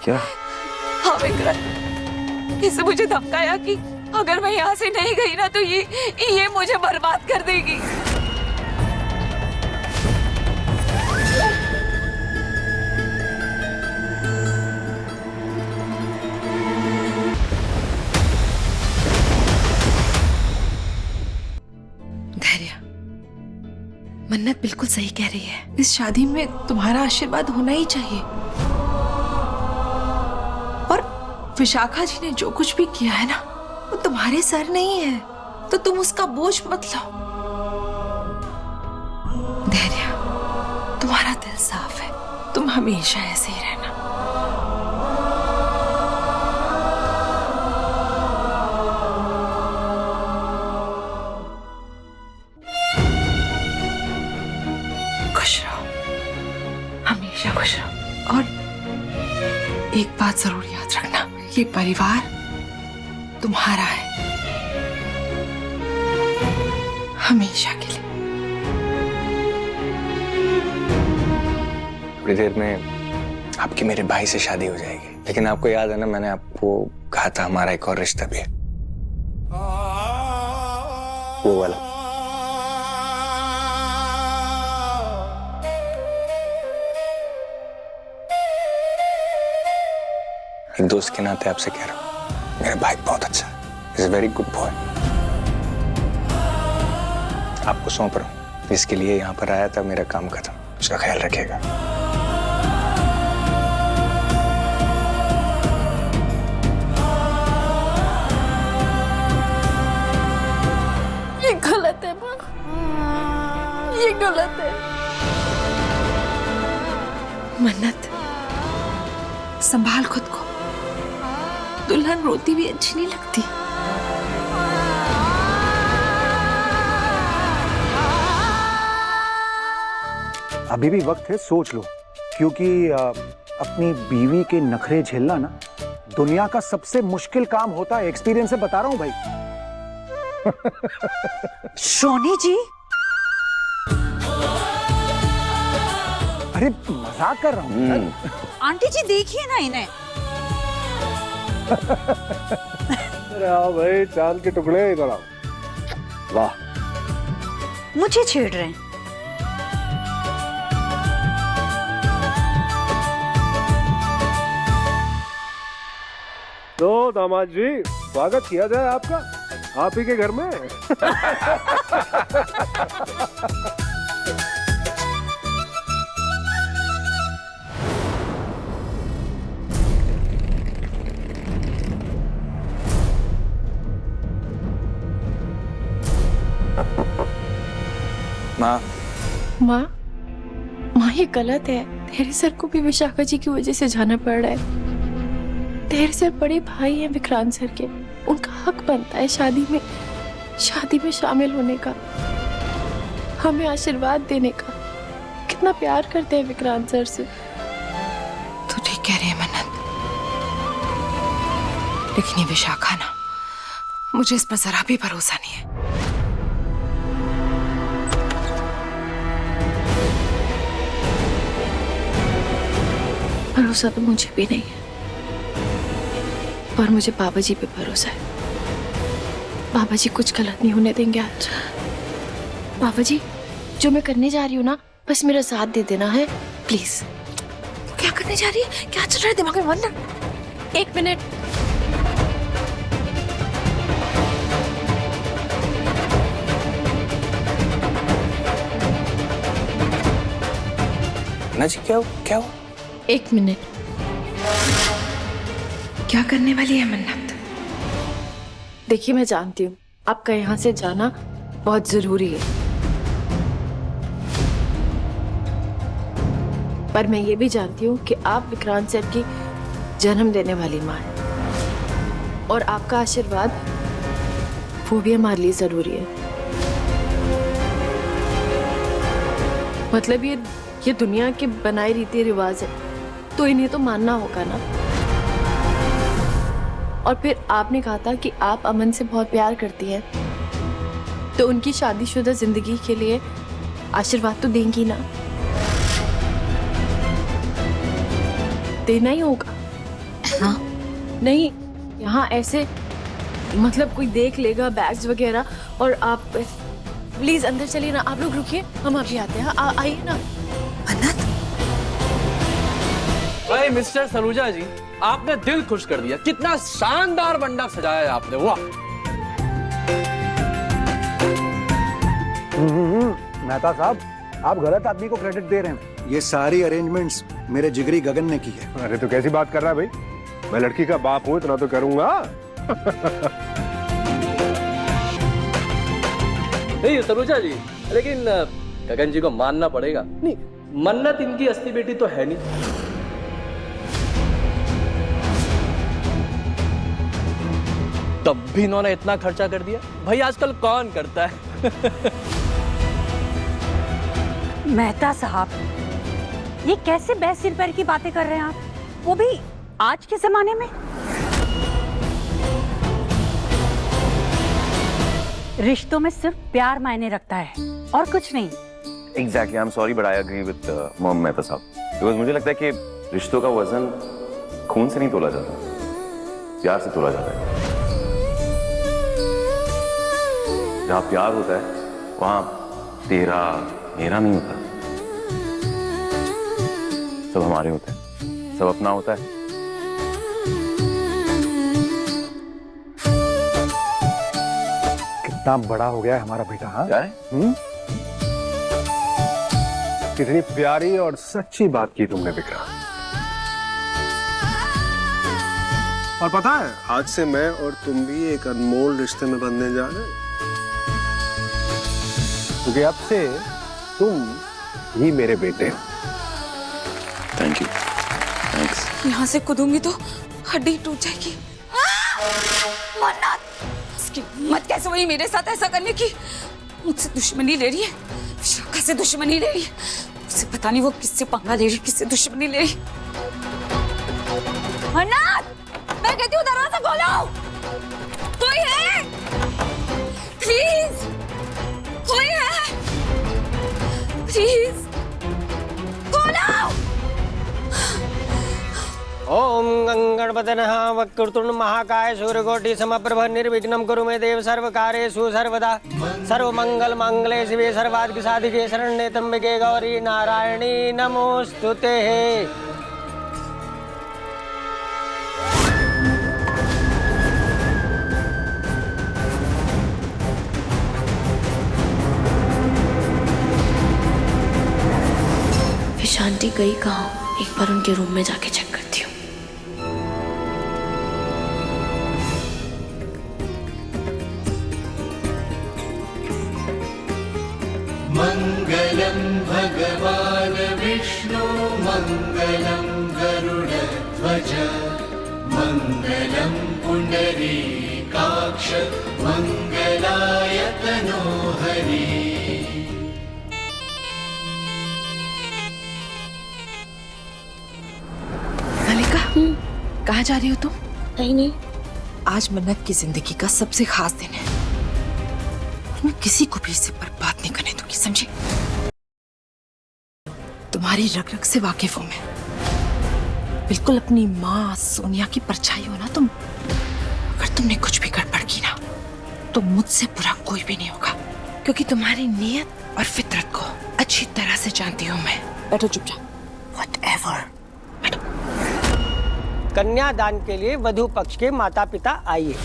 क्या? हाँ विक्रांत, इसने मुझे धमकाया कि अगर मैं यहाँ से नहीं गई ना तो ये मुझे बर्बाद कर देगी। मन्नत बिल्कुल सही कह रही है। इस शादी में तुम्हारा आशीर्वाद होना ही चाहिए। और विशाखा जी ने जो कुछ भी किया है ना, वो तुम्हारे सर नहीं है, तो तुम उसका बोझ मत लो। धैर्य, तुम्हारा दिल साफ है, तुम हमेशा ऐसे ही रहना। खुश रहो। और एक बात जरूर याद रखना, ये परिवार तुम्हारा है, हमेशा के लिए। थोड़ी देर में आपकी मेरे भाई से शादी हो जाएगी, लेकिन आपको याद है ना, मैंने आपको कहा था हमारा एक और रिश्ता भी है, वो वाला। एक दोस्त के नाते आपसे कह रहा हूं, मेरा भाई बहुत अच्छा है, is a very good boy. आपको सौंप रहा हूं, इसके लिए यहाँ पर आया था, मेरा काम खत्म, उसका ख्याल रखिएगा। ये गलत है माँ, ये गलत है। मन्नत, संभाल खुद को, दुल्हन रोती भी अच्छी नहीं लगती। अभी भी वक्त है, सोच लो, क्योंकि अपनी बीवी के नखरे झेलना ना दुनिया का सबसे मुश्किल काम होता है। एक्सपीरियंस से बता रहा हूं भाई। सोनी जी, अरे मजाक कर रहा हूं। आंटी जी देखिए ना इन्हें। अरे आओ भाई, चांद के टुकड़े, इधर आओ। वाह, मुझे छेड़ रहे हैं। तो दामाद जी, स्वागत किया जाए आपका, आप ही के घर में। माँ, माँ ये गलत है। तेरे सर को भी विशाखा जी की वजह से जाना पड़ रहा है। तेरे सर बड़े भाई हैं विक्रांत सर के, उनका हक बनता है शादी में शामिल होने का, हमें आशीर्वाद देने का। कितना प्यार करते हैं विक्रांत सर से। तू ठीक कह रही है मन्नत, लेकिन ये विशाखा ना, मुझे इस पर जरा भी भरोसा नहीं है। भरोसा तो मुझे भी नहीं है, पर मुझे बाबा जी पे भरोसा है। बाबा जी कुछ गलत नहीं होने देंगे आज। बाबा जी, जो मैं करने जा रही हूँ ना, बस मेरा साथ दे देना है, प्लीज। क्या करने जा रही है? क्या चल रहा है दिमाग में मन्नत? 1 मिनट। ना जी, क्या हुआ? 1 मिनट। क्या करने वाली है मन्नत? देखिए, मैं जानती हूँ आपका यहाँ से जाना बहुत जरूरी है, पर मैं ये भी जानती हूँ कि आप विक्रांत सर की जन्म देने वाली माँ हैं, और आपका आशीर्वाद वो भी हमारे लिए जरूरी है। मतलब ये दुनिया के बनाए रीति रिवाज है, तो इन्हें तो मानना होगा ना। और फिर आपने कहा था कि आप अमन से बहुत प्यार करती हैं, तो उनकी शादीशुदा जिंदगी के लिए आशीर्वाद तो देंगी ना, देना ही होगा। हाँ नहीं, यहाँ ऐसे मतलब कोई देख लेगा बैग्स वगैरह। और आप प्लीज अंदर चलिए ना, आप लोग रुकिए, हम अभी आते हैं। आइए ना। मन्नत, भाई मिस्टर सलूजा जी, आपने दिल खुश कर दिया। कितना शानदार मंडप सजाया है आपने, वाह। मेहता साहब, आप गलत आदमी को क्रेडिट दे रहे हैं। ये सारी अरेंजमेंट्स मेरे जिगरी गगन ने की है। अरे तो कैसी बात कर रहा है भाई, मैं लड़की का बाप हूं, इतना तो करूंगा। नहीं सलूजा जी, लेकिन गगन जी को मानना पड़ेगा। नहीं, मन्नत इनकी असली बेटी तो है नहीं। तब भी इन्होंने इतना खर्चा कर दिया। भाई आजकल कौन करता है? मेहता साहब, ये कैसे बे सिर पैर की बातें कर रहे हैं आप, वो भी आज के जमाने में। रिश्तों में सिर्फ प्यार मायने रखता है और कुछ नहीं। Exactly, I'm sorry but I agree with Mom Mehta साहब, because मुझे लगता है कि रिश्तों का वजन खून से नहीं तोला जाता, प्यार से तोला जाता है। जहाँ प्यार होता है वहाँ तेरा मेरा नहीं होता, सब हमारे होते हैं, सब अपना होता है। कितना बड़ा हो गया है हमारा बेटा। हाँ, क्या है? कितनी प्यारी और सच्ची बात की तुमने विक्रांत। और पता है, आज से मैं और तुम भी एक अनमोल रिश्ते में बंधने जा रहे हैं, क्योंकि अब से तुम ही मेरे बेटे हो। Thank you, thanks. यहाँ से कूदूंगी तो हड्डी टूट जाएगी। मन्नत, उसकी हिम्मत कैसे हुई मेरे साथ ऐसा करने की? मुझसे दुश्मनी ले रही है, विशाखा से दुश्मनी ले रही है। उसे पता नहीं वो किससे पंगा ले रही, किससे दुश्मनी ले रही। मन्नत, मैं कहती हूँ दरवाजा खोलो। कोई है? प्लीज, कोई है? प्लीज खोलो। ओम गंगणपते नमः वक्रतुंड महाकाय सूर्यकोटि समप्रभ निर्विघ्नं कुरु मे देव सर्वकार्येषु सर्वदा सर्वमंगल मांगल्ये शिवे सर्वार्थ साधिके शरण्ये त्र्यंबके गौरी नारायणी नमोस्तुते। शांति गई कहाँ? एक बार उनके रूम में जाके चेक करती हूँ। मंगलम भगवान विष्णु मंगलम गरुड़ध्वज मंगलम पुंडरीकाक्ष मंगलाय तनोहरि। कहाँ जा रही हो तुम? नहीं, आज मन्नत की जिंदगी का सबसे खास दिन है, मैं किसी को भी इससे बर्बाद नहीं करने दूंगी, समझे? तुम्हारी रग रग से वाकिफ हूं मैं, बिल्कुल अपनी माँ सोनिया की परछाई हो ना तुम। अगर तुमने कुछ भी गड़बड़ की ना तो मुझसे बुरा कोई भी नहीं होगा, क्योंकि तुम्हारी नीयत और फितरत को अच्छी तरह से जानती हूँ मैं। बैठो चुपचाप। Whatever। कन्यादान के लिए वधू पक्ष के माता पिता आइए।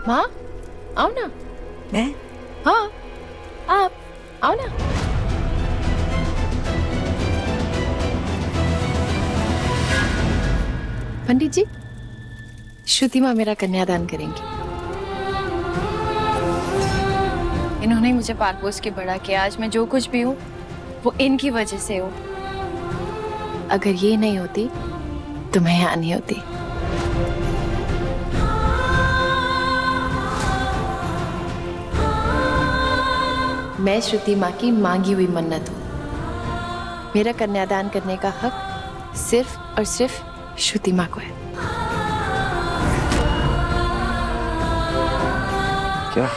माँ आओ ना। मैं? हाँ आप आओ ना। पंडित जी, श्रुति माँ मेरा कन्यादान करेंगी। इन्होंने ही मुझे पाल पोस के बड़ा किया। आज मैं जो कुछ भी हूँ वो इनकी वजह से हूँ। अगर ये नहीं होती तो मैं यहाँ नहीं होती। मैं श्रुति माँ की मांगी हुई मन्नत हूँ। मेरा कन्यादान करने का हक सिर्फ और सिर्फ श्रुति माँ को है। क्या?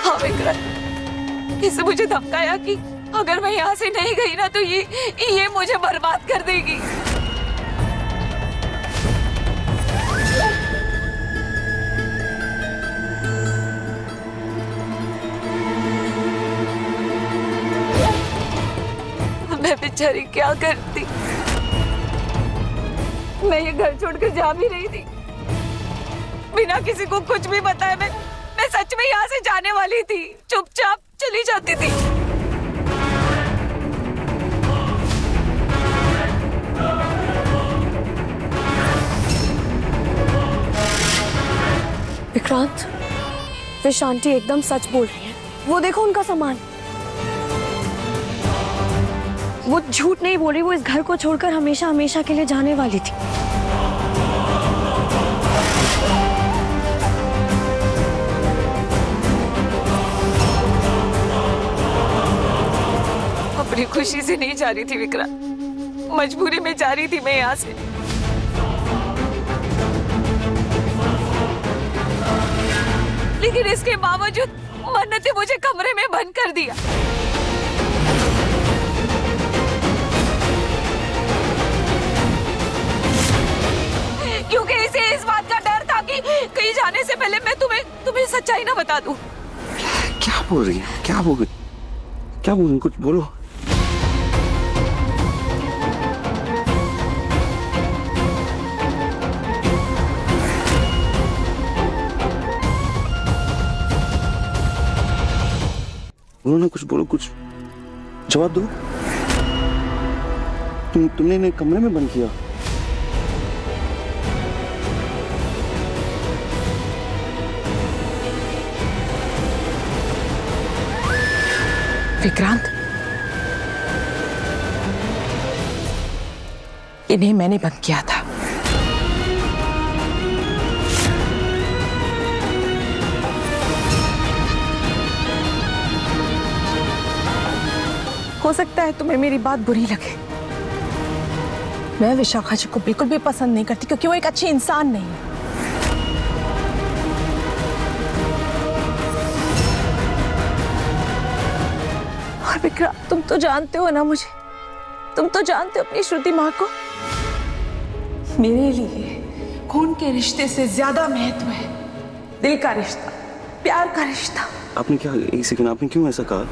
हाँ विक्रांत, इसने मुझे धमकाया कि अगर मैं यहाँ से नहीं गई ना तो ये मुझे बर्बाद कर देगी। मैं बेचारी क्या करती, मैं ये घर छोड़कर जा भी रही थी बिना किसी को कुछ भी बताए। मैं सच में यहाँ से जाने वाली थी, चुपचाप चली जाती थी। विक्रांत, विश आंटी एकदम सच बोल रही हैं। वो देखो उनका सामान, वो झूठ नहीं बोल रही। वो इस घर को छोड़कर हमेशा हमेशा के लिए जाने वाली थी। अपनी खुशी से नहीं जा रही थी विक्रांत, मजबूरी में जा रही थी मैं यहाँ से। लेकिन इसके बावजूद मन्नत ने मुझे कमरे में बंद कर दिया। क्योंकि इसे इस बात का डर था कि कहीं जाने से पहले मैं तुम्हें सच्चाई ना बता दूं। क्या बोल रही है? क्या बोल रही? कुछ बोलो। बोलो ना, कुछ बोलो, कुछ जवाब दो। तुमने इन्हें कमरे में बंद किया? विक्रांत, इन्हें मैंने बंद किया था। हो सकता है तुम्हें मेरी बात बुरी लगे, मैं विशाखा जी को बिल्कुल भी पसंद नहीं करती क्योंकि वो एक अच्छी इंसान नहीं है। और विक्रांत, तुम तो जानते हो ना मुझे, तुम तो जानते हो अपनी श्रुति माँ को। मेरे लिए खून के रिश्ते से ज्यादा महत्व है दिल का रिश्ता, प्यार का रिश्ता। आपने क्या, एक सेकंड, आपने क्यों ऐसा कहा?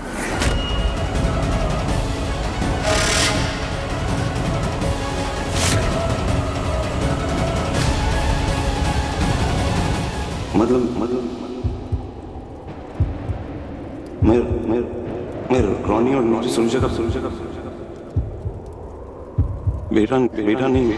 मैं रोनी और नौरी सुलझा कर बेटा नहीं।